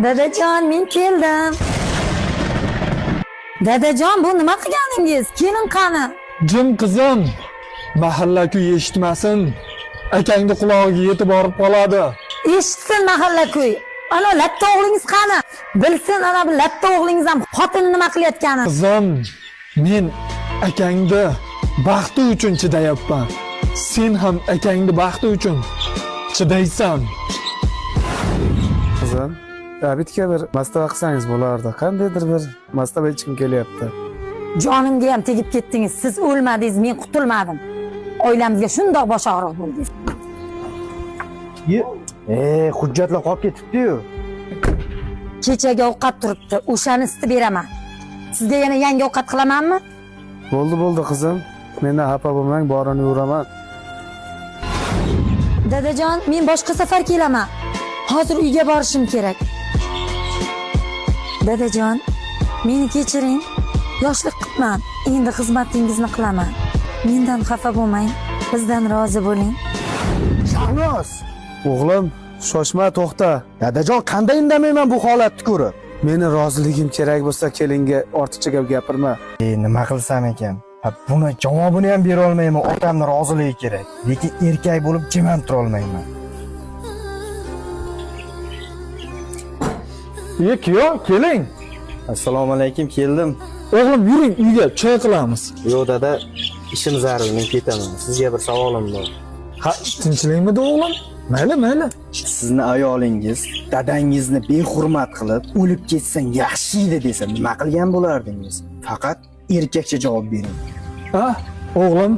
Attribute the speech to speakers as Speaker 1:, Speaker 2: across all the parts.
Speaker 1: Dadajon, men keldim. Dadajon, bu nima qilganingiz? Keling qani.
Speaker 2: Jim qizim, mahalla-ku eshitmasin. Akangni qulog'iga yetib borib qoladi.
Speaker 1: Eshitsin mahalla-ko'y. Ana latta o'g'lingiz qani? Bilsin ana bu latta o'g'lingiz ham xotini nima qilayotganini.
Speaker 2: Qizim, men akangni baxti uchun chidayapman. Sen ham akangni baxti uchun chidaysan.
Speaker 3: Qizim, bitta bir mastava qilsangiz bo'lardi. Qandaydir bir mastava ichkim kelyapti.
Speaker 1: Jonimga ham tegib ketdingiz. Siz o'lmadingiz, men qutulmadim. Oilamizga shundoq bosh og'riq bo'ldingiz.
Speaker 4: Hujjatlar qolib ketibdi-yu.
Speaker 1: Kechagi ovqat turibdi, o'shani isitib beraman. Sizga yana yangi ovqat qilamanmi?
Speaker 3: Bo'ldi qizim. Mendan xafa bo'lmang, borini yuraman.
Speaker 1: Dadajon, men boshqa safar kelaman. Hozir uyga borishim kerak. Dadajon, meni kechiring. Yoshlik qilibman. Endi xizmatingizni qilaman. Mendan xafa bo'lmang. Bizdan rozi bo'ling.
Speaker 4: Shahnoz,
Speaker 3: O'g'lim, shoshma, to'xta.
Speaker 4: dadajon qanday indamayman bu holatni ko'rib?
Speaker 3: Meni roziligim kerak bo'lsa, kelinga ortiqcha gap gapirma.
Speaker 4: Nima qilsam ekan? Buni javobini ham bera olmayman. Otamni roziligi kerak. Lekin erkak bo'lib jim ham tura olmayman.
Speaker 2: Kuyov, keling.
Speaker 5: Assalomu alaykum, keldim.
Speaker 2: O'g'lim, yuring uyga choy qilamiz.
Speaker 5: Yo'q dada, ishim zarur, men ketaman. Sizga bir savolim bor.
Speaker 2: Ha, tinchlikmidi o'g'lim? Mayli.
Speaker 5: Sizni ayolingiz dadangizni behurmat qilib, o'lib ketsang yaxshi edi desa, nima qilgan bo'lardingiz? Faqat erkakcha javob bering.
Speaker 2: Ha, o'g'lim,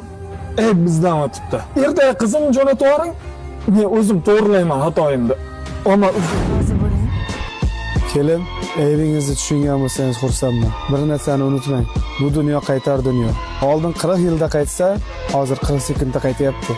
Speaker 2: bizdan o'tibdi. Ertaga qizimni jo'natib yuboring. Men o'zim to'g'rilayman xatoyimni. Omad
Speaker 1: Rozi bo'ling.
Speaker 3: Kelin, aybingizni tushungan bo'lsangiz xursandman. Bir narsani unutmang. Bu dunyo qaytar dunyo. Oldin 40 yilda qaytsa, hozir 40 sekundda qaytyapti.